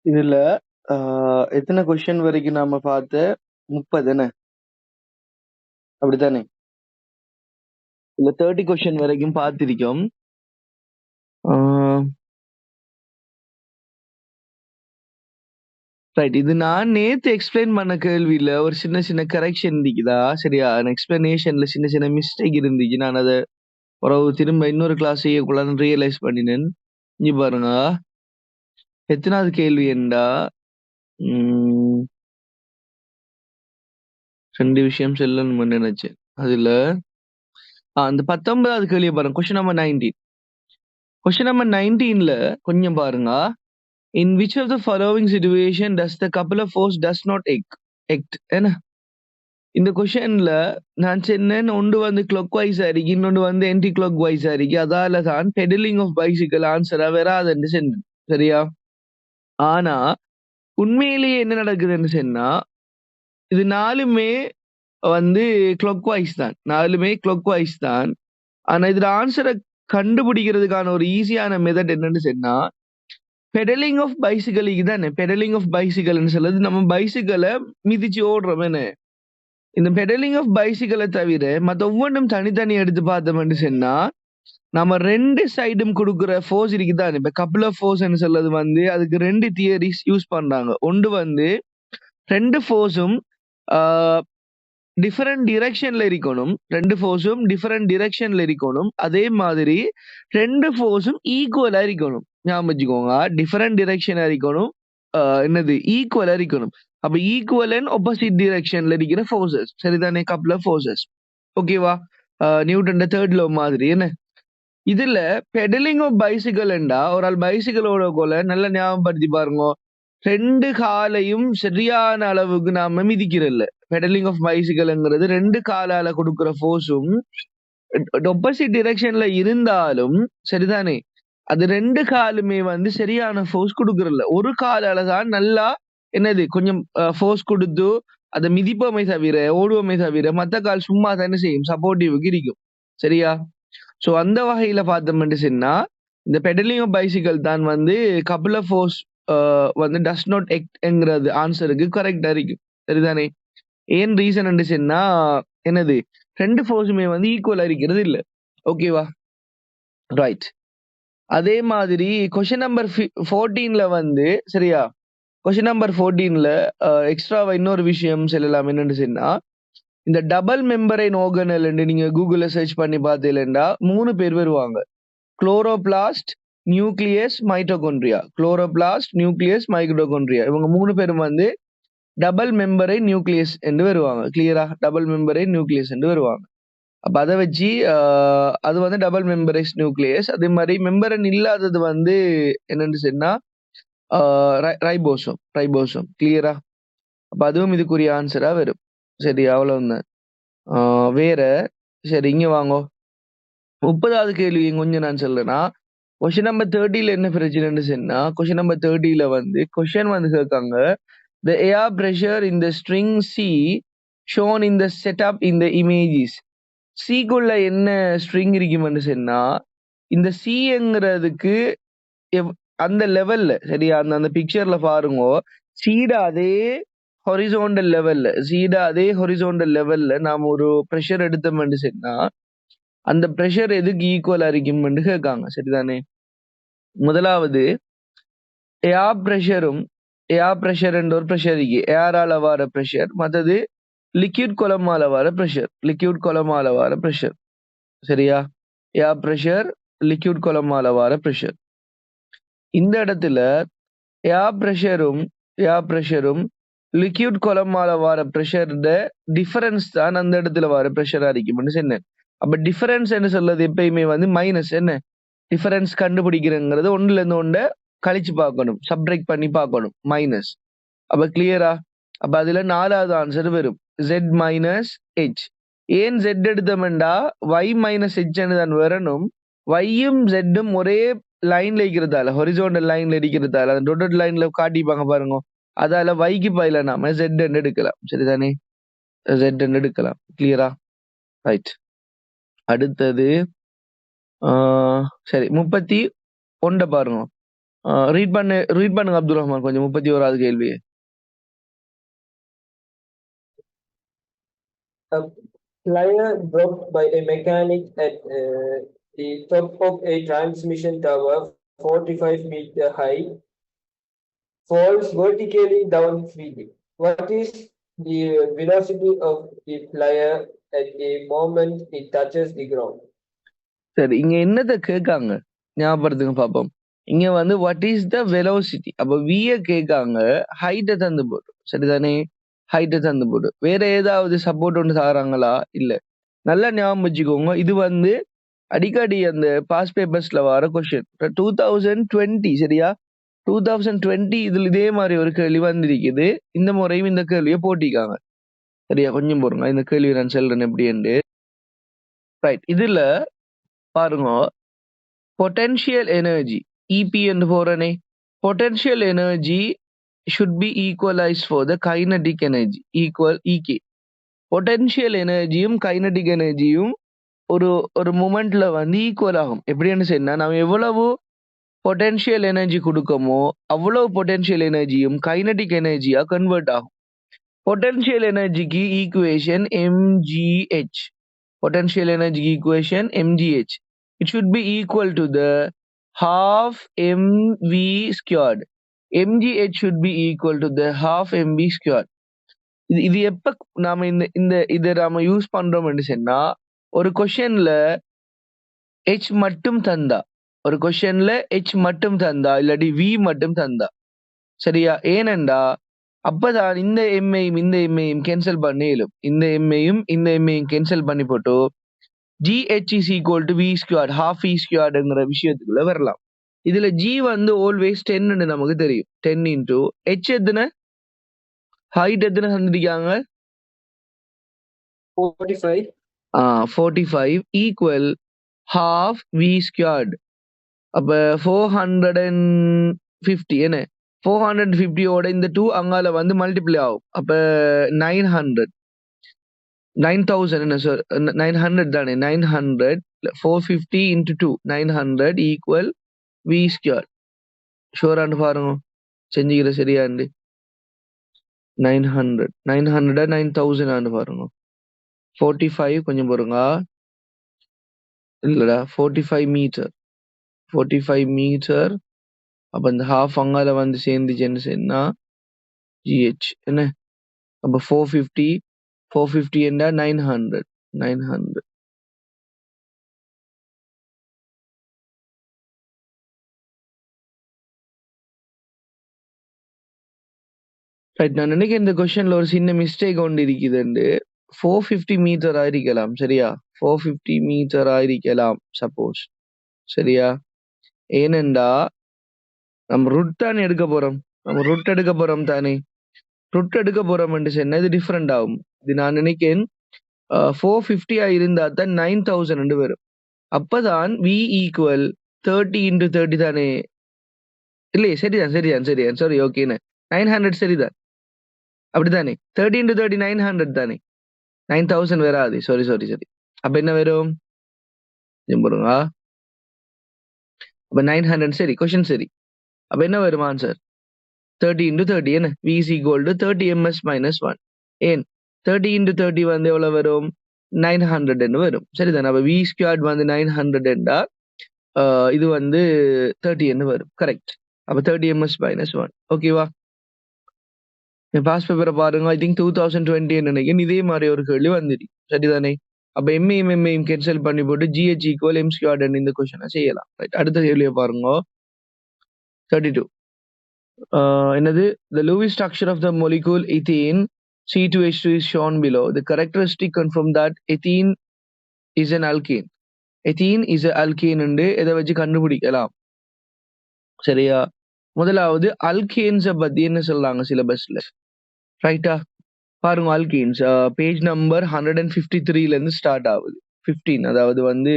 இதுல எத்தனை கொஸ்டின் வரைக்கும் நாம பார்த்த? 30 என்ன? அப்படித்தானே? இல்ல 30 கொஸ்டின் வரைக்கும் பார்த்திருக்கோம். ரைட். இது நான் நேத்து எக்ஸ்பிளைன் பண்ண கேள்வியில ஒரு சின்ன சின்ன கரெக்ஷன் இருக்குதா? சரியா? எக்ஸ்பிளனேஷன்ல சின்ன சின்ன மிஸ்டேக் இருந்துச்சு. நான் அதை திரும்ப இன்னொரு கிளாஸ் செய்யக்குள்ளான்னு ரியலைஸ் பண்ணினேன். இங்க பாருங்க, எத்தனாவது கேள்வி என்றா ரெண்டு விஷயம் சொல்லணும்னு நினைச்சேன். அதுல அந்த 19வது கேள்வியை பாருங்க. Question number 19. கொஸ்டின் நம்பர் 19ல கொஞ்சம் பாருங்க. In which of the following situation does the couple of force does not act? என்ன இந்த கொஸ்டின்ல நான் சொன்னேன், ஒன்று வந்து கிளாக் வைஸ் இருக்கு, இன்னொன்று வந்து ஆன்டி கிளாக் வைஸ் இருக்கு. அதால தான் பெடலிங் ஆஃப் பைசிக்கல் ஆன்சரா வராதுன்னு சொன்னேன். சரியா? ஆனா உண்மையிலேயே என்ன நடக்குதுன்னு சொன்னா, இது நாலுமே வந்து கிளாக் வைஸ் தான். நாலுமே கிளாக் வைஸ் தான். ஆனா இதுல ஆன்சரை கண்டுபிடிக்கிறதுக்கான ஒரு ஈஸியான மெத்தட் என்னன்னு சொன்னா, பெடலிங் ஆஃப் பைசிக்கல் இதுதானே. பெடலிங் ஆஃப் பைசிக்கல்னு சொல்லுது நம்ம பைசிக்கலை மிதிச்சு ஓடுறோம். என்ன இந்த பெடலிங் ஆஃப் பைசிக்கலை தவிர மற்ற ஒவ்வொன்றும் தனித்தனி எடுத்து பார்த்தோம்னு சொன்னா, நம்ம ரெண்டு சைடும் கொடுக்குற ஃபோர்ஸ் இருக்குதான். இப்ப கப்புள் ஆஃப் ஃபோர்ஸ்ன்னு சொல்றது வந்து அதுக்கு ரெண்டு தியரிஸ் யூஸ் பண்றாங்க. ஒன்று வந்து ரெண்டு ஃபோர்ஸும் டிஃபரெண்ட் டிரெக்ஷன்ல இருக்கணும். ரெண்டு ஃபோர்ஸும் டிஃபரெண்ட் டிரெக்ஷன்ல இருக்கணும். அதே மாதிரி ரெண்டு ஃபோர்ஸும் ஈக்குவலா இருக்கணும். ஞாபகம் வச்சுக்கோங்க, டிஃபரெண்ட் டிரெக்ஷனா இருக்கணும். என்னது ஈக்குவலா இருக்கணும். அப்ப ஈக்குவல் அண்ட் ஆப்போசிட் டிரெக்ஷன்ல இருக்கிற ஃபோர்ஸஸ். சரிதானே? Couple of forces. ஓகேவா? நியூட்டன் தேர்ட் லோ மாதிரி. என்ன இதுல பெடலிங் ஆஃப் பைசிக்கல் என்றா ஒரு ஆள் பைசிக்கலோட போல நல்லா ஞாபகப்படுத்தி பாருங்க. ரெண்டு காலையும் சரியான அளவுக்கு நாம மிதிக்கிறல்ல. பெடலிங் ஆஃப் பைசிக்கல்ங்கிறது ரெண்டு காலால கொடுக்குற ஃபோர்ஸும் ஆப்போசிட் டிரெக்ஷன்ல இருந்தாலும் சரிதானே, அது ரெண்டு காலுமே வந்து சரியான ஃபோர்ஸ் கொடுக்குறல்ல. ஒரு காலால தான் நல்லா என்னது கொஞ்சம் ஃபோர்ஸ் கொடுத்து அதை மிதிப்போமே தவிர ஓடுவோமே தவிர மற்ற கால் சும்மா தானே செய்யும், சப்போர்ட்டிவுக்கு இருக்கும். சரியா? ஸோ அந்த வகையில பார்த்தோம்னு சொன்னா, இந்த பெடலிங் ஆஃப் பைசிக்கல் தான் வந்து கப்புள் ஆஃப் ஃபோர்ஸ் வந்து டஸ் நாட் எக்ட்ங்கிறது ஆன்சருக்கு கரெக்டா இருக்கும். சரிதானே? ஏன் ரீசன் சொன்னா என்னது, ரெண்டு ஃபோர்ஸுமே வந்து ஈக்குவலா இருக்கிறது இல்ல. ஓகேவா? ரைட். அதே மாதிரி கொஸ்டின் நம்பர் 14ல வந்து சரியா, கொஸ்டின் நம்பர் 14ல எக்ஸ்ட்ராவா இன்னொரு விஷயம் சொல்லலாம். என்னன்னு சொன்னா, இந்த டபுள் மெம்பரைன் ஆர்கனல் நீங்க கூகுள்ல சர்ச் பண்ணி பார்த்தீங்கன்னா 3 பேர் வருவாங்க. Chloroplast, nucleus, mitochondria. Chloroplast, nucleus, mitochondria. இவங்க 3 பேரும் வந்து டபுள் மெம்பரைன் நியூக்ளியஸ் என்று வருவாங்க. கிளியரா? டபுள் மெம்பரைன் நியூக்ளியஸ் என்று வருவாங்க. அப்ப அதை வச்சு அது வந்து டபுள் மெம்பரைஸ் நியூக்ளியஸ். அதே மாதிரி மெம்பரன் இல்லாதது வந்து என்னன்னு சொன்னா ரைபோசோம். ரைபோசோம். கிளியரா? அப்ப அதுவும் இதுக்குரிய ஆன்சரா வரும். சரி, அவ்வளவுதான். வேற சரி, இங்க வாங்கோ. 30வது கேள்வி கொஞ்சம் நான் சொல்றேன்னா, கொஸ்டின் நம்பர் 30ல என்ன பிரச்சனைன்னு சொன்னா, கொஸ்டின் நம்பர் 30ல வந்து கொஸ்டின் வந்து கேட்காங்க, the air pressure in the string C shown in the setup in the images. சிக்குள்ள என்ன ஸ்ட்ரிங் இருக்குமென்னு சொன்னா, இந்த சிங்கிறதுக்கு அந்த லெவல்ல சரியா, அந்த பிக்சர்ல பாருங்க, சீட அதே ஹொரிசோண்டல் லெவல்ல நாம ஒரு ப்ரெஷர் எடுத்தோம்னு சொன்னா, அந்த ப்ரெஷர் எதுக்கு ஈக்குவலா இருக்கும்னு கேட்காங்க. சரிதானே? முதலாவது ஏர் ப்ரெஷர் என்ற ஒரு ப்ரெஷர் இருக்கு. ஏரால வர ப்ரெஷர். மற்றது லிக்விட் கொலமால வர ப்ரெஷர். சரியா? ஏர் ப்ரெஷர், லிக்விட் கொலமால வர ப்ரெஷர். இந்த இடத்துல ஏர் ப்ரெஷரும் லிக்விட் கொலமால வர ப்ரெஷர் டிஃபரன்ஸ் தான் அந்த இடத்துல வர ப்ரெஷரா இருக்கும்னு சொன்னேன். அப்ப டிஃபரன்ஸ் என்ன சொல்றது, எப்பயுமே வந்து மைனஸ். என்ன டிஃபரன்ஸ் கண்டுபிடிக்கிறங்கிறது ஒன்றுல இருந்து ஒன்றை கழிச்சு பார்க்கணும், சப்ட்ராக்ட் பண்ணி பார்க்கணும், மைனஸ். அப்ப கிளியரா? அப்ப அதுல 4வது ஆன்சர் வரும், Z மைனஸ் H. ஏன் Z எடுத்தோம்டா Y மைனஸ் H தான் வரணும். Yயும் Zம் ஒரே லைன்ல இருக்கிறதால, ஹொரிசோண்டல் லைன்ல இருக்கிறதால, அந்த டொட்டட் லைன்ல காட்டிப்பாங்க பாருங்க, அதால Yக்கு பதிலா நாம Z எடுக்கலாம். சரிதானே? Z எடுக்கலாம். கிளியரா? ரைட். அடுத்தது சரி, 31 பாருங்க. ரீட் பண்ணுங்க அப்துல் ரஹ்மான் கொஞ்சம் 31வது கேள்வி. A flyer dropped by a mechanic at the top of a transmission tower, 45-meter high, falls vertically down freely. What is the velocity of the flyer at a moment it touches the ground? சரி, இங்க என்னத கேட்காங்க ஞாபகப்படுத்துங்க பாப்போம். இங்க வந்து what is the velocity, அப்ப விய கேட்காங்க, ஹைட்டை தந்து போட்டு, சரிதானே? ஹைட்டை தந்து போட்டு வேற ஏதாவது சப்போர்ட் ஒன்று தாராங்களா? இல்ல. நல்லா ஞாபகம் வச்சுக்கோங்க, இது வந்து அடிக்கடி அந்த பாஸ் பேப்பர்ஸ்ல வர கொஸ்டின். 2020 சரியா? 2020 இதுல இதே மாதிரி ஒரு கேள்வி வந்திருக்குது. இந்த முறையும் இந்த கேள்வியை போட்டிருக்காங்க. சரியா? கொஞ்சம் பொறுங்க, இந்த கேள்வி நான் சொல்றேன் எப்படி. ரைட், இதுல பாருங்க, பொட்டன்ஷியல் எனர்ஜி இபி என்று போறனே, potential energy should be equalized for the kinetic energy equal EK. Potential எனர்ஜியும் கைனடிக் எனர்ஜியும் ஒரு ஒரு மூமெண்ட்ல வந்து ஈக்குவல் ஆகும். எப்படின்னு சொன்னா, நம்ம எவ்வளவு பொட்டன்ஷியல் எனர்ஜி கொடுக்கமோ அவ்வளவு பொட்டன்ஷியல் எனர்ஜியும் கைனடிக் எனர்ஜியா கன்வெர்ட் ஆகும். பொட்டன்ஷியல் எனர்ஜிக்கு equation mgh. potential energy equation mgh. It should be equal to the half mv squared. mgh should be equal to the half mv squared. இது எப்ப நாம இதை நாம யூஸ் பண்றோம்னு சொன்னா, ஒரு கொஸ்டின்ல h மட்டும் தந்தா, ஒரு கொஸ்டின்ல h மட்டும் தந்தா இல்லாட்டி v மட்டும் தந்தா, சரியா? ஏனெண்டா அப்பதான் இந்த எம்ஐயும் இந்த எம்ஐயும் கேன்சல் பண்ணிடும். இந்த எம்ஐயும் இந்த எம்ஐயும் கேன்சல் பண்ணி போட்டு GH is equal to V squared, half V squaredங்கிற விஷயத்துக்குள்ள வரலாம். இதுல G வந்து always 10 நமக்கு தெரியும். 10 into H எத்தனை, ஹைட் எத்தனை தந்திருக்காங்க? 45. 45 equal half V squared. அப்ப 450 என்ன? 450 ஓட இந்த 2 அங்கால வந்து மல்டிப்ளை ஆகும். அப்ப 9000 என்ன சார், 900 தானே? 900 450 into 2 900 equal V square. ஷோரான்னு பாருங்க, செஞ்சுக்கிற சரியாண்டு. 900 9000 பாருங்க. 45 கொஞ்சம் பாருங்க, இல்லடா 45 மீட்டர், 45 மீட்டர். அப்ப இந்த ஹாஃப் அங்கால வந்து சேர்ந்துச்சுன்னு சொன்னா GH என்ன? அப்ப 450 என்ன? 900 ரைட். நான் நினைக்கிறேன் இந்த கொஸ்டின்ல ஒரு சின்ன மிஸ்டேக் ஒன்று இருக்குதுண்டு. 450 மீட்டர் ஆயிருக்கலாம், சரியா? 450 மீட்டர் ஆயிருக்கலாம் சப்போஸ், சரியா? ஏனெண்டா நம்ம ரூட் தானே எடுக்க போறோம், நம்ம ரூட் எடுக்க போறோம் தானே. ரூட் எடுக்க போறோம் சொன்னா இது டிஃப்ரெண்ட் ஆகும். இது நான் நினைக்கிறேன் 450 இருந்தா தான் 9000 வரும். அப்பதான் V ஈக்குவல் 30 into 30 தானே? இல்லையே, சரிதான் சாரி, ஓகேண்ணே. 900 சரிதான், அப்படித்தானே? 30 into 30 900 தானே, 9000 வராது. சாரி. அப்ப என்ன வரும் பாருங்க. அப்ப 900 சரி, கொஸ்டின் சரி. அப்ப என்ன வரும் ஆன்சர்? 30 into 30 என்ன? V is equal to 30 ms minus 1. ஏன் 30 into 30 வந்து எவ்வளவு வரும்? 900 வரும், சரிதானே? அப்ப V squared வந்து 900 இது வந்து 30 வரும், கரெக்ட். அப்ப 30 ms minus 1. ஓகேவா? பாஸ் பேப்பரை பாருங்க. ஐ திங்க் 2020 நினைக்கிறேன் இதே மாதிரி ஒரு கேள்வி வந்துடு, சரிதானே? அப்ப எம்ஏயும் கேன்சல் பண்ணி போட்டு GH equal m squared இந்த கொஸ்டினை செய்யலாம். ரைட், அடுத்த கேள்வியை பாருங்க. 32. என்னது? The Lewis structure of the molecule ethene C2H2 is shown below. The characteristic confirm that ethene is an alkene. Ethene is an alkene என்று எதை வச்சு கண்டுபிடிக்கலாம், சரியா? முதலாவது அல்கேன்ஸை பத்தி என்ன சொல்றாங்க சிலபஸ்ல, ரைட்டா? பாருங்க, அல்கேன்ஸ் பேஜ் நம்பர் 153ல இருந்து ஸ்டார்ட் ஆகுது. 15, அதாவது வந்து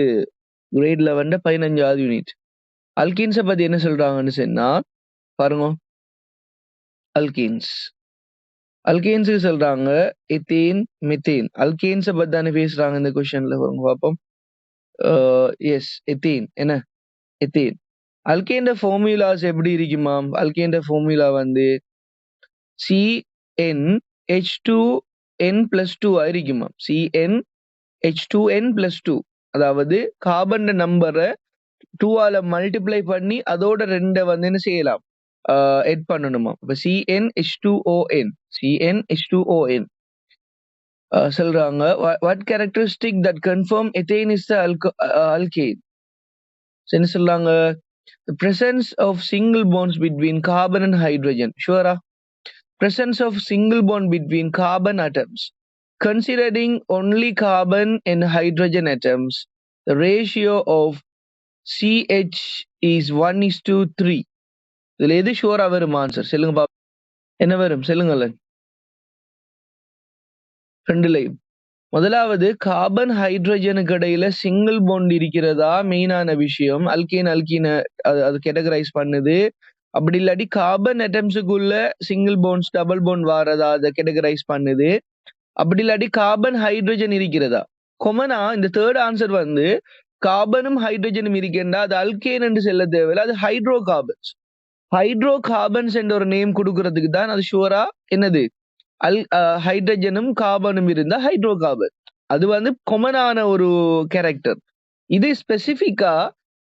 கிரேட் 11 15வது யூனிட். அல்கேன்ஸை பத்தி என்ன சொல்றாங்கன்னு சொன்னா பாருங்க, அல்கேன்ஸுக்கு சொல்றாங்க எத்தேன் மெத்தேன். அல்கேன்ஸை பத்தி தானே பேசுறாங்க இந்த கொஸ்டின்ல, பாருங்க பார்ப்போம். எஸ், எத்தேன் என்ன? எத்தேன் அல்கேன் ஃபார்முலாஸ் எப்படி இருக்குமாம்? அல்கேன் ஃபார்முலா வந்து CnH2n+2 இருக்குமாம். CnH2n+2 அதாவது கார்பன் நம்பரை 2 ஆல மல்டிப்ளை பண்ணி அதோட 2 வந்து என்ன செய்யலாம், எட் பண்ணணுமா. இப்ப CnH2ON சொல்றாங்க what characteristic that conform ethane is the alkane. என்ன சொல்றாங்க, the presence of single bonds between carbon and hydrogen. Sure. Presence of single bond between carbon atoms. Considering only carbon and hydrogen atoms, the ratio of CH is 1:3. இதுல எது ஷுவரா வரும் answer சொல்லுங்க பாப்போம். என்ன வரும் சொல்லுங்களேன். ரெண்டுலையும் முதலாவது கார்பன் ஹைட்ரஜனுக்கு இடையில சிங்கிள் பாண்ட் இருக்கிறதா மெயினான விஷயம். அல்கீன அது கேட்டகரைஸ் பண்ணுது. அப்படி இல்லாட்டி கார்பன் அட்டம்ஸுக்குள்ள சிங்கிள் பாண்ட்ஸ் டபுள் பாண்ட் வாரதா அதை கேட்டகரைஸ் பண்ணுது. அப்படி இல்லாட்டி கார்பன் ஹைட்ரஜன் இருக்கிறதா. கொமனா இந்த தேர்ட் ஆன்சர் வந்து கார்பனும் ஹைட்ரஜனும் இருக்கின்றா அது அல்கேன் என்று செல்ல தேவையில்லை, அது ஹைட்ரோ கார்பன்ஸ். ஹைட்ரோ கார்பன்ஸ் என்ற ஒரு நேம் கொடுக்கறதுக்கு தான் அது ஷுவரா என்னது ஹைட்ரஜனும் கார்பனும் இருந்தா ஹைட்ரோ கார்பன். அது வந்து கொமனான ஒரு கேரக்டர். இது ஸ்பெசிபிக்கா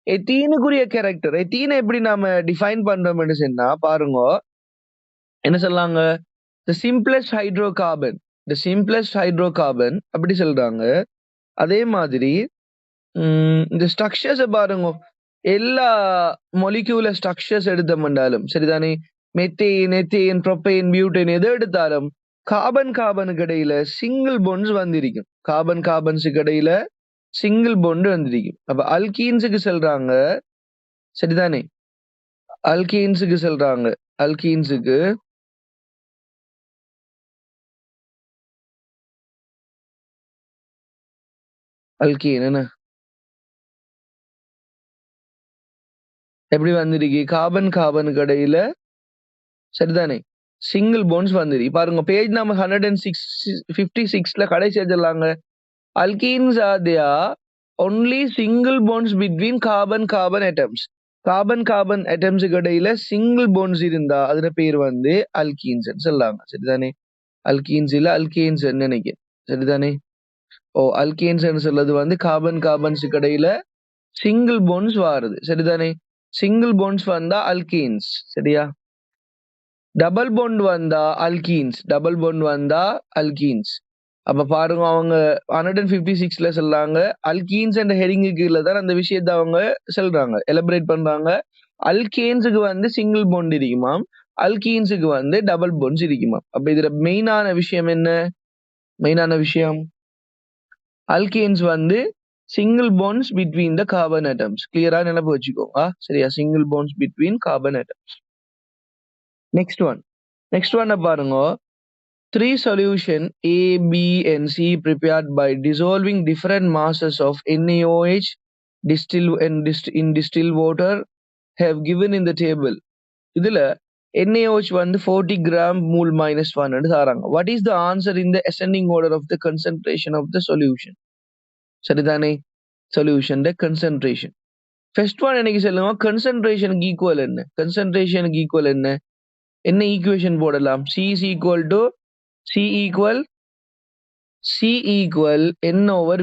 எத்தீனுக்குரிய கேரக்டர். எத்தீனை எப்படி நாம டிஃபைன் பண்றோம்னு சொன்னா பாருங்க, என்ன சொல்லாங்க, the simplest hydrocarbon அப்படி சொல்றாங்க. அதே மாதிரி இந்த ஸ்ட்ரக்சர்ஸ் பாருங்க, எல்லா மொலிக்யூலர் ஸ்ட்ரக்சர்ஸ் எடுத்தோம்னாலும் சரிதானே, மெத்தேன் எத்தேன் ப்ரோபேன் பியூட்டேன் எது எடுத்தாலும் கார்பனுக்கு இடையில சிங்கிள் பாண்ட்ஸ் வந்திருக்கும். கார்பன்ஸுக்கு இடையில சிங்கிள் பாண்ட் வந்திருக்கும். அப்ப அல்கீன்ஸுக்கு சொல்றாங்க சரிதானே, அல்கீன்ஸுக்கு அல்கீன் என்ன எப்படி வந்திருக்கு, கார்பனுக்கு இடையில சரிதானே சிங்கிள் பாண்ட்ஸ் வந்திருக்கு. பாருங்க பேஜ் நம்பர் 156ல கடைசி எழுதலாங்க. Alkenes are there only single bonds between carbon atoms. Carbon atoms இடையில சிங்கிள் பாண்ட்ஸ் இருந்தா அதுல பேர் வந்து அல்கீன்ஸ் சொல்லாங்க சரிதானே. அல்கீன்ஸ் இல்ல அல்கேன்ஸ் நினைக்கிறேன் சரிதானே. அல்கேன்ஸ் சொல்றது வந்து கார்பன்ஸுக்கு இடையில சிங்கிள் பாண்ட்ஸ் வாருது சரிதானே. சிங்கிள் பாண்ட்ஸ் வந்தா அல்கீன்ஸ் சரியா. டபுள் பாண்ட் வந்தா அல்கீன்ஸ். அப்ப பாருங்க அவங்க 156ல சொல்றாங்க அல்கீன்ஸ் என்ற ஹெடிங்கு கீழே தான் அந்த விஷயத்தை அவங்க சொல்றாங்க, எலபரேட் பண்றாங்க. அல்கேன்ஸுக்கு வந்து சிங்கிள் பாண்ட் இருக்குமாம், அல்கீன்ஸுக்கு வந்து டபுள் பாண்ட்ஸ் இருக்குமாம். அப்ப இதுல மெயினான விஷயம் என்ன, அல்கேன்ஸ் வந்து single bonds between the carbon atoms. கிளியரா நினைப்பு வச்சுக்கோங்க சரியா, single bonds between carbon atoms. Next one பாருங்க, 3 solution A, B and C prepared by dissolving different masses of NaOH in distilled water have given in the table. இதுல NaOH வந்து 40 gram mole -1 ன்னு தராங்க. What is the answer in the ascending order of the concentration of the solution? சரிதானே, solution the concentration. First one எனக்கு சொல்லுங்க, concentrationக்கு equal என்ன, என்ன equation போடலாம். C is equal to C equal N over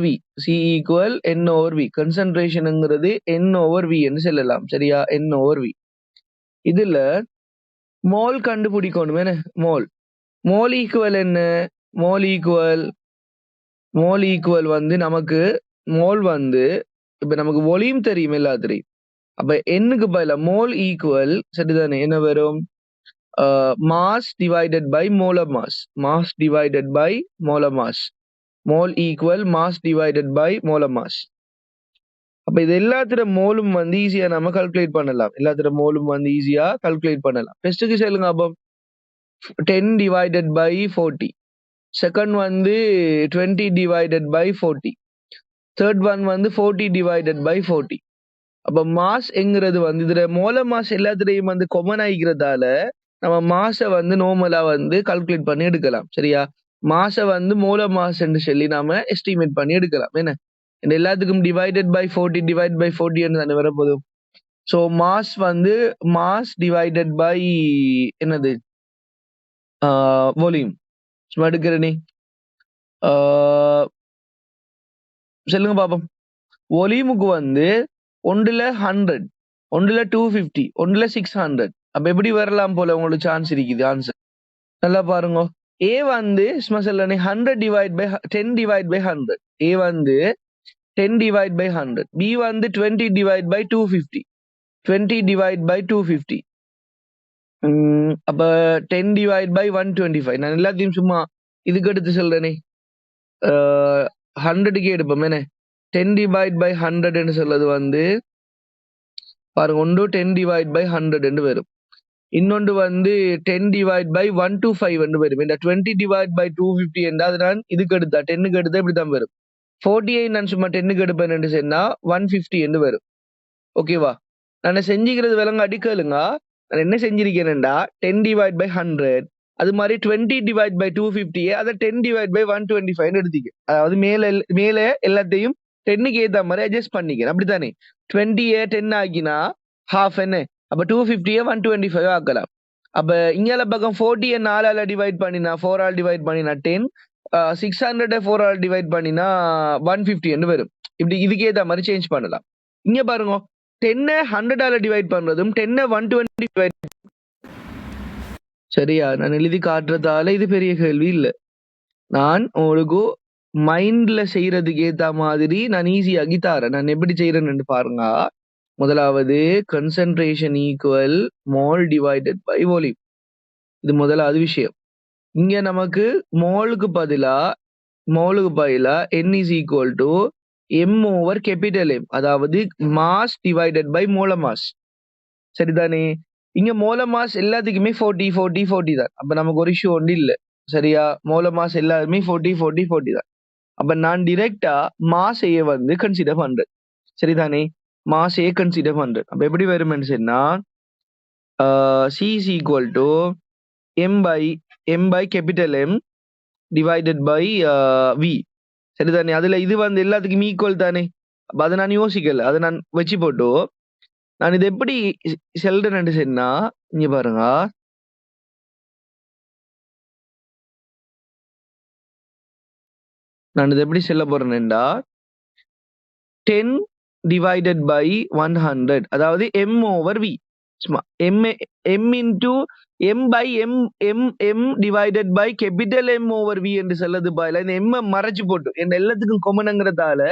V. கன்சன்ட்ரேஷனுங்கிறது N over V என்று சொல்லலாம் சரியா, N over V. இதுல மோல் கண்டுபிடிக்கணும். என்ன மோல் ஈக்குவல் என்ன, மோல் ஈக்குவல் வந்து நமக்கு மோல் வந்து இப்ப நமக்கு வால்யூம் தெரியும் எல்லாத்திலையும். அப்ப என்னுக்கு பதிலா மோல் ஈக்குவல் சரிதானே என்ன வரும், mass divided by molar mass. Mole equal mass divided by molar mass. அப்ப இது எல்லாத்தோட மோலும் வந்து ஈஸியா நம்ம கால்குலேட் பண்ணலாம். ஃபர்ஸ்ட்க்கு சொல்லுங்க அப்போ 10 divided by 40, செகண்ட் வந்து 20 divided by 40, தேர்ட் ஒன் வந்து 40 divided by 40. அப்ப மாஸ் என்கிறது வந்து இதுல மோலர் மாஸ் எல்லாத்துலயும் வந்து கொமன் ஆகிக்கிறதால நம்ம மாசை வந்து நார்மலா வந்து கால்குலேட் பண்ணி எடுக்கலாம் சரியா. மாசை வந்து மோலர் மாஸ் என்று சொல்லி நாம எஸ்டிமேட் பண்ணி எடுக்கலாம். என்ன எல்லாத்துக்கும் டிவைடட் பை 40 என்று தானே வரப்போதும். ஸோ மாஸ் வந்து மாஸ் டிவைடட் பை என்னது வால்யூம். சும்மா எடுக்கிறனே சொல்லுங்க பாப்போம். வால்யூமுக்கு வந்து ஒன்றுல 100, ஒன்றுல 250, ஒன்றுல 600. அப்ப எப்படி வரலாம் போல உங்களுக்கு சான்ஸ் இருக்குது ஆன்சர். நல்லா பாருங்க. ஏ வந்து சும்மா சொல்லணே 100 டிவைட் பை 10 டிவைட் பை 100. ஏ வந்து 10 டிவைட் பை 100. பி வந்து 20 டிவைட் பை 250. 20 divide by 250. அப்ப 10 டிவைட் பை 125. நான் எல்லாத்தையும் சும்மா இதுக்கு எடுத்து சொல்றேனே 100க்கு எடுப்போம் என்ன. 10 டிவைட் பை 100 சொல்றது வந்து பாருங்க, ஒன்று 10 டிவைட் பை 100 வரும். இன்னொன்று வந்து 10 டிவைட் பை 125 வரும். இந்த 20 டிவைட் பை 250 என்றால் நான் இதுக்கு எடுத்தா 10க்கு எடுத்தா இப்படிதான் வரும். 48 நான் சும்மா 10க்கு எடுப்பேன் சொன்னா 150 வரும். ஓகேவா? நான் செஞ்சுக்கிறது விலங்கு அடிக்கலுங்க. நான் என்ன செஞ்சிருக்கேன்டா 10 டிவைட் பை 100, அது மாதிரி 20 டிவைட் பை 250 அதை 10 டிவைட் பை 125 எடுத்திக்க. அதாவது மேல எல்லாத்தையும் 10க்கு ஏத்த மாதிரி அட்ஜஸ்ட் பண்ணிக்கிறேன். அப்படித்தானே 20 10 ஆக்கினா ஹாஃப் என்ன, அப்ப 250 125 ஆக்கலாம். அப்ப இங்கால பக்கம் 40 4 டிவைட் பண்ணினா 4 ஆல் டிவைட் பண்ணினா 10, 600 4 ஆல் டிவைட் பண்ணினா 150 வரும். இப்படி இதுக்கு ஏத்த மாதிரி சேஞ்ச் பண்ணலாம். இங்க பாருங்க, 10 100 டிவைட் பண்றதும் 10 120 டிவைட். சரியா? நான் எழுதி காட்டுறதால இது பெரிய கேள்வி இல்லை. நான் உங்களுக்கு மைண்ட்ல செய்யறதுக்கு ஏத்த மாதிரி நான் ஈஸியாகி தாரேன். நான் எப்படி செய்யறேன்னு பாருங்க. முதலாவது concentration equal mole divided by volume. இது முதலாவது விஷயம். இங்க நமக்கு மோலுக்கு பதிலா n is equal to m over capital M, அதாவது மாஸ் டிவைடட் பை மோல மாஸ். சரிதானே? இங்க மோல மாஸ் எல்லாத்துக்குமே 40 தான். அப்ப நமக்கு ஒரு இஷ்யூ ஒன்று இல்லை. சரியா? மோல மாஸ் எல்லாருமே 40 தான். அப்ப நான் டிரெக்டா மாஸ் ஏ வந்து கன்சிடர் பண்றேன். சரிதானே? மாஸ் ஏ கன்சிடர் பண்றேன். அப்ப எப்படி வரும்னு சொன்னா C is equal to m by capital M divided by V. சரிதானே? அதுல இது வந்து எல்லாத்துக்கும் ஈக்குவல் தானே. அப்ப அதை நான் யோசிக்கல, அதை நான் வச்சு போட்டு நான் இது எப்படி செல்றேன்னு சொன்னா இங்க பாருங்க. நான் இது எப்படி செல்ல போறேன்டா 10 டிவைடட் பை 100, அதாவது m over v. m into m by m divided by capital M over v என்று சொல்லது பாயில இந்த m மறைச்சு போட்டு இந்த எல்லாத்துக்கும் கொமனங்கிறதால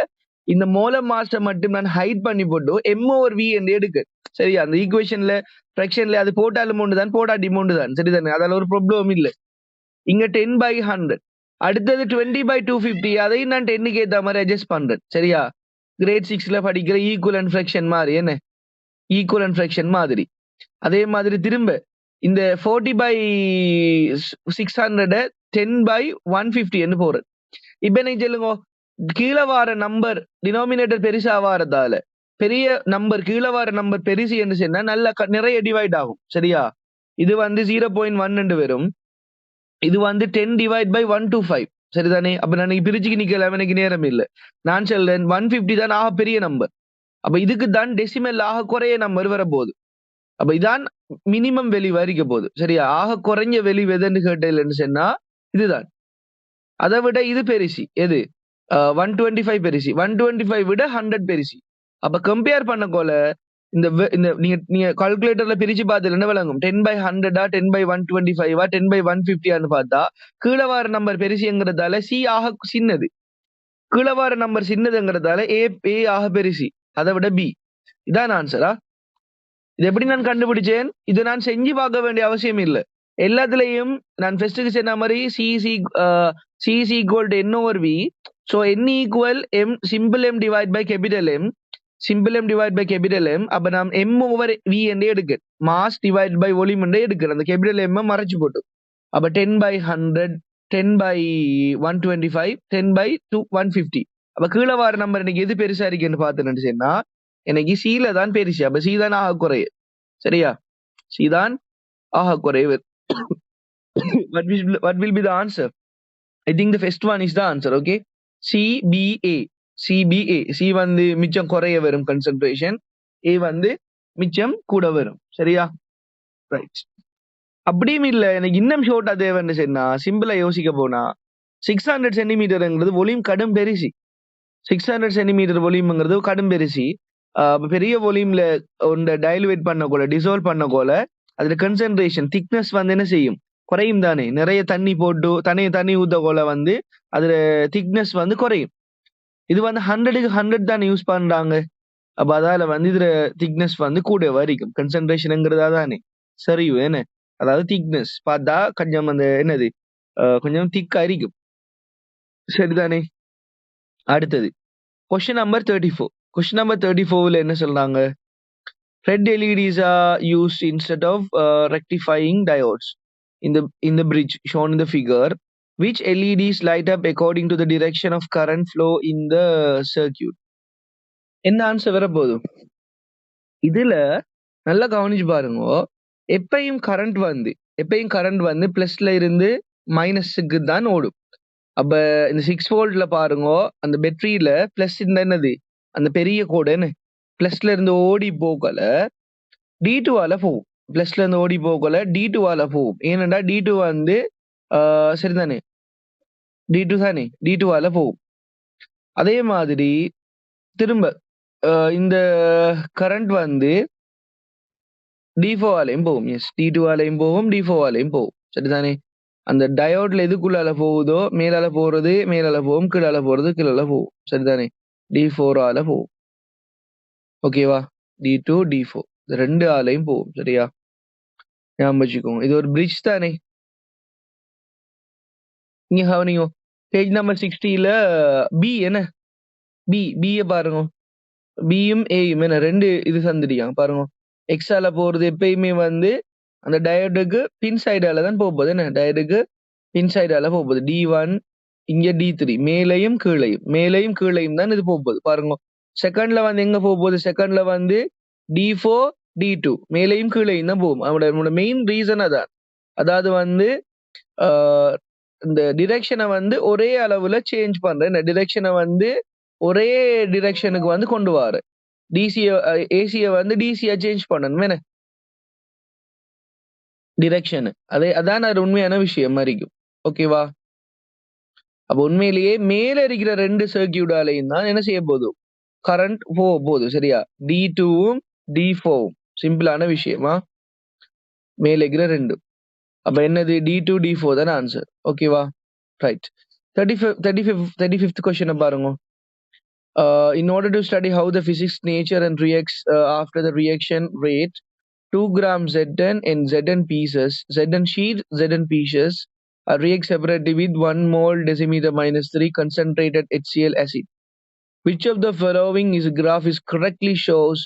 இந்த மோல மாஸ்டர் மட்டும் நான் ஹைட் பண்ணி போட்டு m over v என்று எடுக்க. சரியா? அந்த ஈக்குவேஷன்ல ஃபிராக்ஷன்ல அது போட்டாலும் ஒன்று தான், போடாட்டி ஒன்று தான். சரிதானே? அதில் ஒரு ப்ராப்ளம் இல்லை. இங்க 10 by 100, அடுத்தது 20 by 250, அதையும் நான் 10க்கு ஏற்ற மாதிரி அட்ஜஸ்ட் பண்றேன். சரியா? கிரேட் 6ல படிக்கிற ஈக்குவலன்ட் ஃபிராக்ஷன் மாதிரி என்ன, ஈக்குவலன்ட் ஃபிராக்ஷன் மாதிரி. அதே மாதிரி திரும்ப இந்த 40 by 600 10 by 150 என்று போறது. இப்ப எனக்கு சொல்லுங்க, கீழே வார நம்பர் டினாமினேட்டர் பெருசா வாரதால பெரிய நம்பர் கீழே வார நம்பர் பெருசு என்று சொன்னா நல்ல நிறைய டிவைட் ஆகும். சரியா? இது வந்து 0.1 என்று வரும். இது வந்து 10 டிவைட் பை 125. சரிதானே? அப்ப நான் பிரிச்சுக்கு நிக்கலாம், எனக்கு நேரம் இல்லை. நான் சொல்றேன் 150 தான் ஆக பெரிய நம்பர். அப்ப இதுக்கு தான் டெசிமல் ஆக குறைய நம்பர் வர போகுது. அப்ப இதான் மினிமம் வெளி வரிக்க போகுது. சரியா? ஆக குறைஞ்ச வெளி எதுன்னு கேட்டேன்னு சொன்னா இதுதான். அதை விட இது பெருசி. எது? 125 பெருசி. 125 விட 100 பெருசி. அப்ப கம்பேர் பண்ண போல இந்த நீங்க கால்குலேட்டர்ல பிரிச்சு பார்த்து என்ன விளங்கும்? 10 by 100 10 by 125 10 by 150 பார்த்தா கீழே வார நம்பர் பெருசிங்கிறதால சி ஆக சின்னது, கீழே வார நம்பர் சின்னதுங்கிறதால ஏ ஆக பெருசி, அதை விட பி. இதான் ஆன்சரா? இது எப்படி நான் கண்டுபிடிச்சேன்? இது நான் செஞ்சு பார்க்க வேண்டிய அவசியம் இல்லை. எல்லாத்துலயும் நான் ஃபர்ஸ்ட்டுக்கு சொன்ன மாதிரி C is equal to n over v. So n equal m simple m divide by capital M. Simple m divide by capital M. அப்ப நாம் m over v என்றே எடுக்க, மாஸ் டிவைட் பை வால்யூம் என்றே எடுக்க. அந்த கேபிட்டல் m மறைச்சு போட்டு அப்ப 10 by 100 10 by 125 10 by 150. அப்ப கீழே வார நம்பர் எனக்கு எது பெருசா இருக்குன்னு பார்த்துன்னு சொன்னா எனக்கு சீல தான் பெருசு. அப்ப சி தான் ஆக குறைய. சரியா? சி தான் ஆக குறைவு. What will be the answer? I think the first one is the answer. Okay, CBA. C வந்து மிச்சம் குறைய வரும் கன்சன்ட்ரேஷன், A வந்து மிச்சம் கூட வரும். சரியா? ரைட். அப்படியும் இல்ல எனக்கு இன்னும் ஷோர்ட்டா தேவைன்னு சொன்னா சிம்பிளா யோசிக்க போனா 600 சென்டிமீட்டர்ங்கிறது வால்யூம் கடும் பெருசி. 600 சென்டிமீட்டர் வால்யூம்ங்கிறது கடும் பெருசி. பெரிய வால்யூம்ல ஒன்றை டைலுவேட் பண்ண டிசால்வ் பண்ண அதுல கன்சென்ட்ரேஷன் திக்னஸ் வந்து என்ன செய்யும்? குறையும் தானே. நிறைய தண்ணி போட்டு தண்ணி ஊத்த வந்து அதுல திக்னஸ் வந்து குறையும். இது வந்து 100க்கு 100 தான் யூஸ் பண்றாங்க. அப்ப அதால வந்து இதுல திக்னஸ் வந்து கூட வரைக்கும். கன்சென்ட்ரேஷன்ங்கிறதா தானே சரி என்ன? அதாவது திக்னஸ் பார்த்தா கொஞ்சம் அந்த என்னது கொஞ்சம் திக்கா இருக்கும். சரிதானே? அடுத்தது கொஸ்டின் நம்பர் 34. கொஸ்டின் நம்பர் 34ல என்ன சொல்றாங்க? Red LEDs are used instead of rectifying diodes in the bridge shown in the figure. Which LEDs light up according to the direction of current flow in the circuit? என்ன answer வரப்போகுது? இதுல நல்லா கவனிச்சு பாருங்க. எப்பயும் current வந்து பிளஸ்ல இருந்து மைனஸுக்கு தான் ஓடும். அப்ப இந்த 6 வோல்ட்ல பாருங்க, அந்த பேட்டரியில பிளஸ் இந்த என்னது அந்த பெரிய கோடு என்ன பிளஸ்ல இருந்து ஓடி போகல D2 ஆல போகும். பிளஸ்ல இருந்து ஓடி போகல D2 ஆல போகும். ஏனென்றா D2 வந்து சரிதானே D2 தானே D2 ஆல போகும். அதே மாதிரி திரும்ப இந்த கரண்ட் வந்து D4 ஆலையும் போகும். எஸ், D2 ஆலையும் போகும், D4 ஆலையும் போகும். சரிதானே? அந்த டயோட்ல எதுக்குள்ளால போகுதோ மேலால போறது மேலால போகும், கீழால போறது கீழால போகும். சரிதானே? D4 ஆல போகும். ஓகேவா? D2 D4 இந்த 2 ஆலையும் போகும். சரியா? ஞாபகம் வச்சுக்கோங்க. இது ஒரு பிரிட்ஜ் தானே. இங்க கவனிங்க. பேஜ் நம்பர் 60ல பி என்ன பிய பாருங்க. பியும் ஏயும் என்ன 2 இது சந்திரியா பாருங்க. எக்ஸால போறது எப்பயுமே வந்து அந்த டயோடுக்கு பின் சைடால தான் போகுது. என்ன டயோடுக்கு பின் சைடால போகுது. D1 இங்க D3 மேலையும் கீழையும் தான் இது போகுது. பாருங்க. செகண்ட்ல வந்து எங்க போகுது? செகண்ட்ல வந்து D4 D2 மேலையும் கீழையும் தான் போகும். அவனோட மெயின் ரீசன் அதான். அதாவது வந்து இந்த டிரெக்ஷனை வந்து ஒரே அளவுல சேஞ்ச் பண்றேன். டிரெக்ஷனை வந்து ஒரே டிரெக்ஷனுக்கு வந்து கொண்டு வர ஏசிய வந்து டிசியா சேஞ்ச் பண்ணணும். என்ன டிரெக்ஷன் அதான் அது உண்மையான விஷயம் இருக்கும். ஓகேவா? அப்ப உண்மையிலேயே மேல இருக்கிற 2 சர்க்கியூட்டாலையும் தான் என்ன செய்ய போகுது? கரண்ட் போகுது. சரியா? D2வும் D4வும் சிம்பிளான விஷயமா மேல இருக்கிற 2. அப்ப என்னது D2 D4 தான் ஆன்சர். ஓகேவா? ரைட். 35th கொஸ்டின் பாருங்க. In order to study how the physics nature and reacts after the reaction rate 2 gram Zn and Zn pieces, Zn sheet, Zn pieces react separately with 1 mole decimeter minus 3 concentrated HCl acid. Which of the following is graph is correctly shows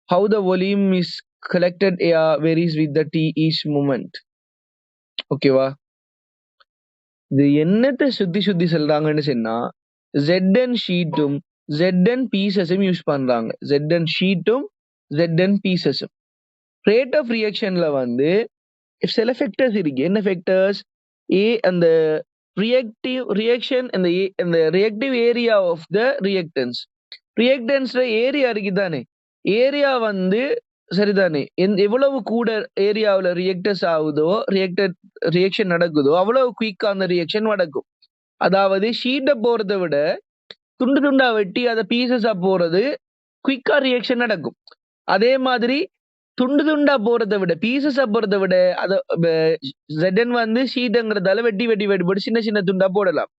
how the volume is collected air varies with the T each moment? ஓகேவா? இது என்னத்தை சுத்தி சொல்றாங்கன்னு சொன்னா Zn ஷீட்டும் Zn பீசஸும் use பண்றாங்க. Zn ஷீட்டும் Zn பீசஸும் ரேட் ஆஃப் ரியாக்ஷன்ல வந்து சில ஃபேக்டர்ஸ் இருக்கு. என்ன ஃபேக்டர்ஸ்? அந்த ரியாக்டிவ் ஏரியா ஆஃப் த ரியாக்டன்ஸ்ல ஏரியா இருக்கு தானே. ஏரியா வந்து சரிதானே எவ்வளவு கூட ஏரியாவில் ரியாக்டர்ஸ் ஆகுதோ ரியாக்ஷன் நடக்குதோ அவ்வளவு குயிக்கா அந்த ரியாக்ஷன் நடக்கும். அதாவது ஷீட்டை போறதை விட துண்டு துண்டா வெட்டி அதை பீசஸா போறது குயிக்கா ரியாக்ஷன் நடக்கும். அதே மாதிரி துண்டு துண்டா போறதை விட பீசஸா போறதை விட அதை Zn வந்து ஷீட்டுங்கிறதால வெட்டி போட்டு சின்ன துண்டா போடலாம்.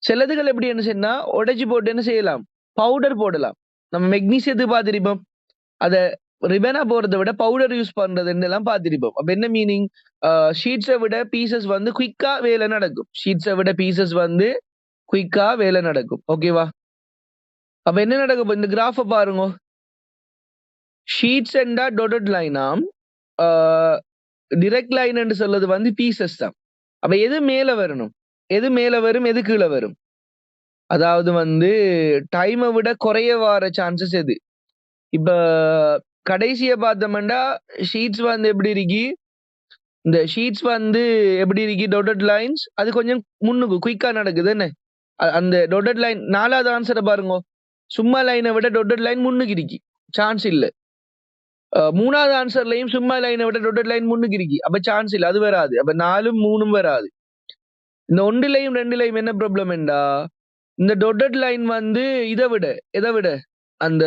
சிலதுகள் எப்படி என்ன செய்யணும்? உடைச்சு போட்டு என்ன செய்யலாம்? பவுடர் போடலாம். நம்ம மெக்னீசியத்துக்கு பார்த்திருப்போம். அதை ரிபனா போறதை விட பவுடர் யூஸ் பண்றது எல்லாம் பார்த்திருப்போம். அப்ப என்ன மீனிங்? ஷீட்ஸை விட பீசஸ் வந்து குயிக்கா வேலை நடக்கும். ஓகேவா? அப்ப என்ன நடக்கும்? இந்த கிராஃப பாருங்க. ஷீட்ஸ் அண்டா டொட்டட் லைனாம் டிரெக்ட் லைன் என்று சொல்றது வந்து பீசஸ் தான். அப்ப எது மேல வரும் எது கீழே வரும்? அதாவது வந்து டைமை விட குறைய வர சான்சஸ் எது? இப்ப கடைசிய பார்த்தோம்னா ஷீட்ஸ் வந்து எப்படி இருக்கு? இந்த ஷீட்ஸ் வந்து எப்படி இருக்கு? டொட்டட் லைன்ஸ் அது கொஞ்சம் முன்னுக்கு குயிக்கா நடக்குது. என்ன அந்த டொட்டட் லைன் 4வது ஆன்சரை பாருங்க. சும்மா லைனை விட டொட்டட் லைன் முன்னுக்கு இருக்கு. சான்ஸ் இல்லை. மூணாவது ஆன்சர்லயும் சும்மா லைனை விட டொட்டட் லைன் முன்னுக்கு இருக்கு. அப்ப சான்ஸ் இல்லை, அது வராது. அப்ப 4 3 வராது. இந்த 1லையும் 2லையும் என்ன ப்ராப்ளம் என்றா, இந்த டொட்டட் லைன் வந்து எதை விட அந்த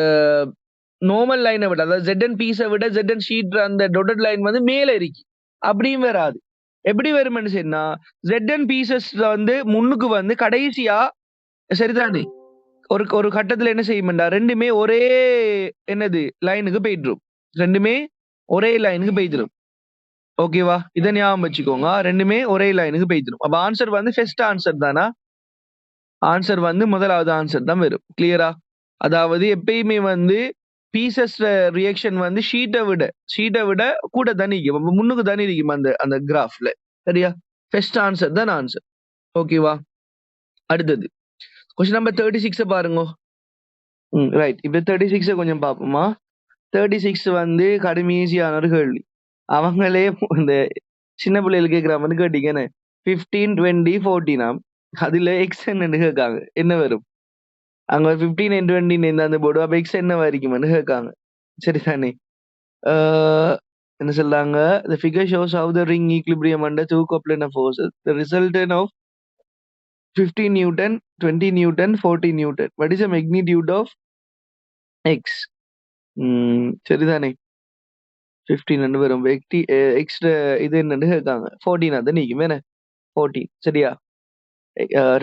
நார்மல் லைனை விட, அதாவது ZN பீஸை விட ZN ஷீட் அந்த டொட்டட் லைன் வந்து மேல இருக்கு. அப்படியும் வராது. எப்படி வரும்னு சொன்னா, ZN பீசஸ் வந்து முன்னுக்கு வந்து கடைசியா சரிதானே ஒரு கட்டத்துல என்ன செய்யும்டா, ரெண்டுமே ஒரே என்னது லைனுக்கு போயிட்டுரும். ரெண்டுமே ஒரே லைனுக்கு போயிட்டுரும். ஓகேவா? இதை ஞாபகம் வச்சுக்கோங்க. ரெண்டுமே ஒரே லைனுக்கு போயிட்டுரும். அப்ப ஆன்சர் வந்து ஃபர்ஸ்ட் ஆன்சர் தானா? ஆன்சர் வந்து முதலாவது ஆன்சர் தான் வரும். கிளியரா? அதாவது எப்பயுமே வந்து பீசஸ் ரியாக்ஷன் வந்து ஷீட்டை விட கூட தனி இருக்கும். முன்னுக்கு தனி இருக்கும் அந்த கிராஃப்ல. சரியா? ஃபர்ஸ்ட் ஆன்சர் தான் ஆன்சர். ஓகேவா? அடுத்தது கொஸ்டின் நம்பர் 36 பாருங்க. ரைட். இப்ப 36 கொஞ்சம் பார்ப்போமா? 36 வந்து கடும் ஈஸியான ஒரு கேள்வி. அவங்களே இந்த சின்ன பிள்ளைகள் கேட்கிற மாதிரி கேட்டீங்கன்னு 15 20 14 அதுல எக்ஸ் என்னன்னு கேட்காங்க. என்ன வரும்? அங்க 15 and 20 அந்த போர்டு. அப்ப எக்ஸ் என்ன வரைக்கும்னு கேட்காங்க. சரிதானே? என்ன சொல்றாங்க? The figure shows how the ring equilibrium under two coplanar forces. The resultant of 15 Newton, 20 Newton, 40 Newton. What is the magnitude of X? சரிதானே? 15 வரும். X இது என்னன்னு கேட்காங்க. 14 அது நீக்கும் என்ன? 14. சரியா?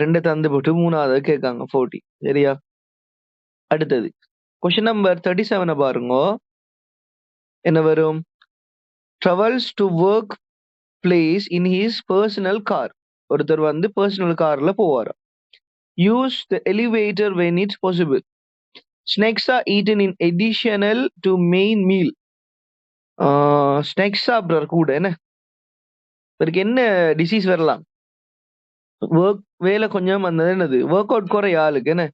2 தந்து போட்டு 3வது கேட்காங்க 40. சரியா? அடுத்தது கொஸ்டின் நம்பர் 37 பாருங்க. என்ன வரும்? travels to work place in his personal car. ஒருத்தர் வந்து பர்சனல் கார்ல போவாராம். use the elevator when it's possible. Snacks are eaten in additional to main meal. Snacks சாப்பிட்றாரு கூட என்ன? இவருக்கு என்ன டிசீஸ் வரலாம்? வேலை கொஞ்சம் அந்த என்னது ஒர்க் அவுட் குறைய ஆளுக்கு என்ன,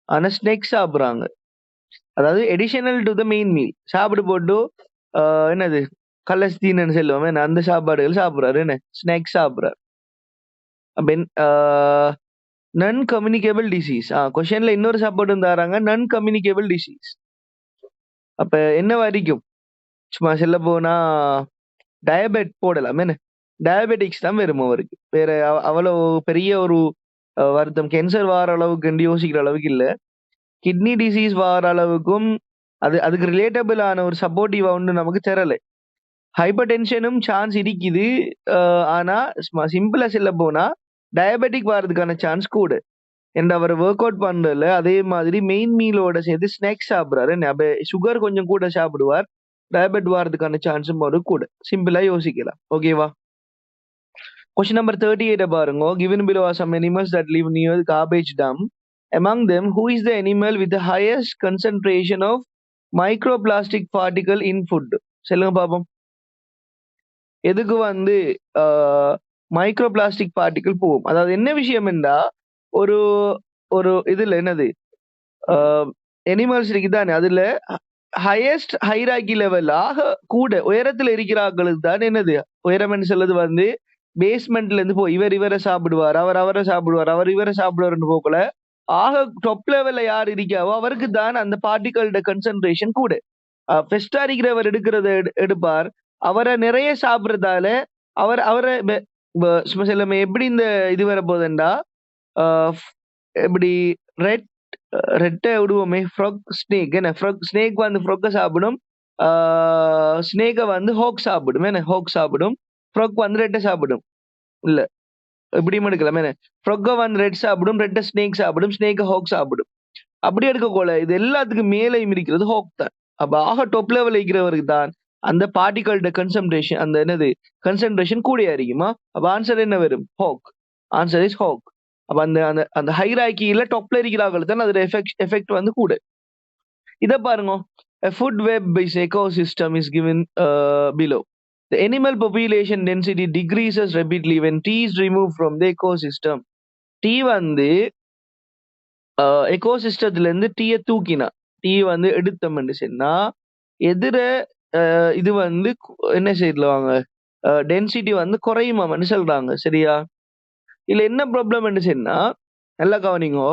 ஆனா ஸ்நாக்ஸ் சாப்பிட்றாங்க. அதாவது additional to the main meal சாப்பிடு போட்டு என்னது கலஸ்தீன்னு சொல்லுவோம் என்ன, அந்த சாப்பாடுகள் சாப்பிட்றாரு என்ன, ஸ்நாக்ஸ் சாப்பிட்றாரு. அப்ப நான் கம்யூனிகேபிள் டிசீஸ். கொஸ்டின்ல இன்னொரு சாப்பாடு தராங்க, நான் கம்யூனிகேபிள் டிசீஸ். அப்ப என்ன வரைக்கும் சும்மா செல்ல போனா டயபெட் போடலாம் என்ன, டயபெட்டிக்ஸ் தான் வரும் அவருக்கு. வேற அவ்வளவு பெரிய ஒரு வருத்தம் கேன்சர் வார அளவுக்கு யோசிக்கிற அளவுக்கு இல்ல. கிட்னி டிசீஸ் வார அளவுக்கும் அதுக்கு ரிலேட்டபிள் ஆன ஒரு சப்போர்ட்டிவா ஒன்று நமக்கு தெரியல. ஹைப்பர் டென்ஷனும் சான்ஸ் இருக்குது. ஆனா சிம்பிளா செல்ல போனா டயபெட்டிக் வர்றதுக்கான சான்ஸ் கூட. and அவர் ஒர்க் அவுட் பண்றதுல அதே மாதிரி மெயின் மீலோட சேர்த்து ஸ்நாக்ஸ் சாப்பிடுறாரு. அப்ப சுகர் கொஞ்சம் கூட சாப்பிடுவார், டயபெட் வர்றதுக்கான சான்ஸும் ஒரு கூட. சிம்பிளா யோசிக்கலாம். ஓகேவா? Question number 38 பாருங்க. Given below are some animals that live near the garbage dump. Among them, who is the animal with the highest concentration of microplastic particle in food? சொல்லுங்க பாப்போம். எதுக்கு வந்து மைக்ரோபிளாஸ்டிக் பார்ட்டிகிள் போகும்? அதாவது என்ன விஷயம் என்றா, ஒரு ஒரு இதுல என்னது அனிமல்ஸ் இருக்குதானே, அதுல ஹையஸ்ட் ஹைராக்கி லெவல் ஆக கூட உயரத்துல இருக்கிறார்களுக்கு தான் என்னது உயரம் சொல்லுது வந்து பேஸ்மெண்ட்ல இருந்து போய் இவரை சாப்பிடுவார், அவரை சாப்பிடுவார், இவரை சாப்பிடுவார்னு போகல. ஆக டாப் லெவல்ல யார் இருக்காவோ அவருக்கு தான் அந்த பார்ட்டிகளோட கன்சன்ட்ரேஷன் கூட. ஃபெஸ்டா இருக்கிறவர் எடுப்பார், அவரை நிறைய சாப்பிடுறதால அவரை எப்படி இந்த இது வர போதுண்டா, எப்படி ரெட்டை விடுவோமே ஃப்ராக் ஸ்னேக் என்ன, ஸ்னேக் வந்து ஃப்ராக்க சாப்பிடும், ஸ்னேக்கை வந்து ஹோக் சாப்பிடும் என்ன, ஹோக் சாப்பிடும். ஃப்ராக் வந்து ரெட்டை சாப்பிடும். இல்ல இப்படியும் எடுக்கலாம் என்ன, ஃப்ராக்க வந்து ரெட் சாப்பிடும், ரெட்டை ஸ்னேக் சாப்பிடும், ஸ்னேக்கை ஹோக் சாப்பிடும். அப்படி எடுக்கக்கூட இது எல்லாத்துக்கும் மேலையும் இருக்கிறது ஹோக் தான். அப்ப ஆக டாப் லெவல் இருக்கிறவருக்கு தான் அந்த பார்ட்டிகளோட கன்சன்ட்ரேஷன் அந்த என்னது கன்சன்ட்ரேஷன் கூட இருக்குமா. அப்ப ஆன்சர் என்ன வரும்? ஹோக். Answer is ஹோக். அப்ப அந்த அந்த ஹைராக்கியில டாப்ல இருக்கிறார்கள் தான் அதோட எஃபெக்ட் வந்து கூட. இத பாருங்க. A food web based ecosystem is given below. The animal population density decreases rapidly when T is removed from the ecosystem. T வந்து எக்கோசிஸ்டத்துல இருந்து டீயை தூக்கினா, டீ வந்து எடுத்தோம்னு சொன்னா எதிர இது வந்து என்ன செய்யலாங்க, டென்சிட்டி வந்து குறையுமான்னு சொல்றாங்க. சரியா? இதுல என்ன ப்ராப்ளம் சொன்னா நல்லா கவனிங்கோ.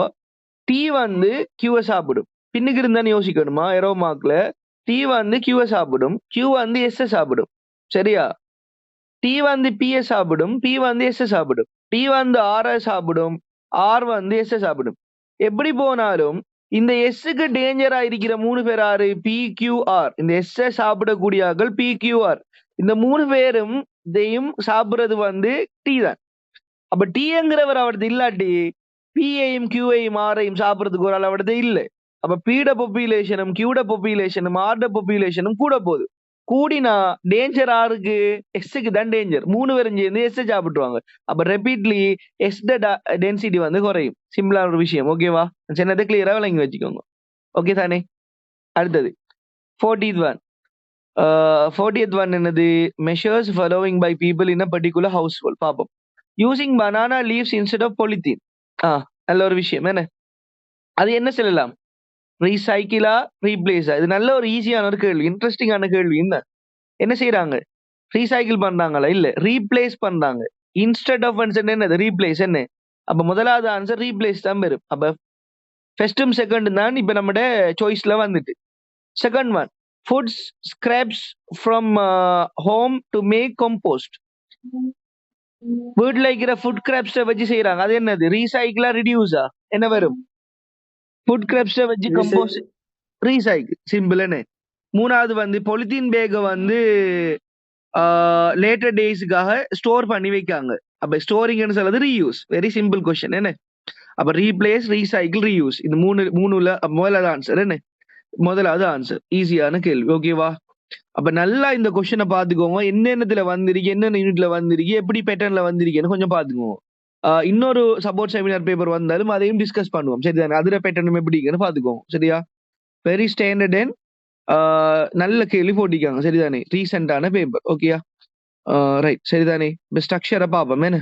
டீ வந்து கியூவை சாப்பிடும். பின்னுக்கு இருந்தான்னு யோசிக்கணுமா? எரோ மார்க்ல T வந்து Q சாப்பிடும், Q வந்து S சாப்பிடும். சரியா? T வந்து P சாப்பிடும், P வந்து S சாப்பிடும். T வந்து R சாப்பிடும், R வந்து S சாப்பிடும். எப்படி போனாலும் இந்த எஸ்ஸுக்கு டேஞ்சரா இருக்கிற 3 பேர் யாரு? PQR. இந்த S சாப்பிடக்கூடிய ஆட்கள் PQR. இந்த 3 பேரும் இதையும் சாப்பிடுறது வந்து T தான். அப்ப Tங்கிறவர் அவரது இல்லாட்டி P-ஐயும் Q-ஐயும் R-ஐயும் சாப்பிடுறதுக்கு ஒரு ஆள் அவரது இல்லை. அப்ப P-ட பாப்புலேஷனும் Q-ட பாப்புலேஷனும் R-ட பாப்புலேஷனும் கூட போகுது. கூடினா டேஞ்சர் ஆருக்கு? எஸ்ஸுக்கு தான் டேஞ்சர். 3 பேரும் சேர்ந்து எஸ் சாப்பிட்டுருவாங்க. அப்ப ரெப்பீட்லி எஸ் டென்சிட்டி வந்து குறையும். சிம்பிளான ஒரு விஷயம். ஓகேவா? சின்னதை கிளியரா விளங்கி வச்சுக்கோங்க. ஓகே தானே? அடுத்தது 40th one. 40th one என்னது? Measures following by people in a particular household. பார்ப்போம். Using banana leaves instead of polythene. நல்ல ஒரு விஷயம் என்ன? அது என்ன சொல்லலாம்? ரீசைக்கிளா, ரீப்ளேஸா? இது நல்ல ஒரு ஈஸியான ஒரு கேள்வி, இன்ட்ரெஸ்டிங்கான கேள்வி. என்ன செய்யறாங்க? ரீசைக்கிள் பண்றாங்களா? இல்ல, ரீப்ளேஸ் பண்றாங்க. இன்ஸ்டெட் ஆஃப் என்னது? ரீப்ளேஸ். என்ன? அப்ப முதலாவது ஆன்சர் ரீப்ளேஸ் தான் வரும். அப்ப ஃபர்ஸ்டும் செகண்ட் தான் இப்ப நம்மட சாய்ஸ்ல வந்துட்டு. Second one, foods scraps from home to make compost. வீட்டுல இருக்கிற ஃபுட் கிராப்ஸை வச்சு செய்யறாங்க. அது என்னது? ரீசைக்கிளா, ரிடியூஸா? என்ன வரும்? ஃபுட் கிராப்ஸை வச்சு கம்போஸ்ட், ரீசைக்கிள். சிம்பிள். என்ன? மூணாவது வந்து பொலித்தீன் பேக்கை வந்து லேட்டர் டேஸ்க்காக ஸ்டோர் பண்ணி வைக்காங்க. அப்ப ஸ்டோரிங்னு சொல்றது ரீயூஸ். Very simple question. என்ன? அப்ப ரீப்ளேஸ், ரீசைக்கிள், ரீயூஸ். இந்த மூணுல முதலாவது ஆன்சர். என்ன? முதலாவது ஆன்சர். ஈஸியான கேள்வி. ஓகேவா? அப்ப நல்லா இந்த கொஸ்டினை பாத்துக்கோங்க. என்னென்னத்துல வந்திருக்கு, என்னென்ன யூனிட்ல வந்திருக்கு, எப்படி பேட்டர்ன்ல வந்திருக்குன்னு கொஞ்சம் பாத்துக்கோங்க. இன்னொரு சப்போர்ட் செமினார் பேப்பர் வந்தாலும் அதையும் டிஸ்கஸ் பண்ணுவோம். சரிதானே? அதுல பேட்டர்ன் எப்படின்னு பாத்துக்கோங்க. சரியா? வெரி ஸ்டாண்டர்ட் அண்ட் நல்ல கேள்வி போட்டிருக்காங்க. சரிதானே? ரீசெண்டான பேப்பர். ஓகேயா? ரைட். சரிதானே? ஸ்ட்ரக்சரை பார்ப்போம். என்ன?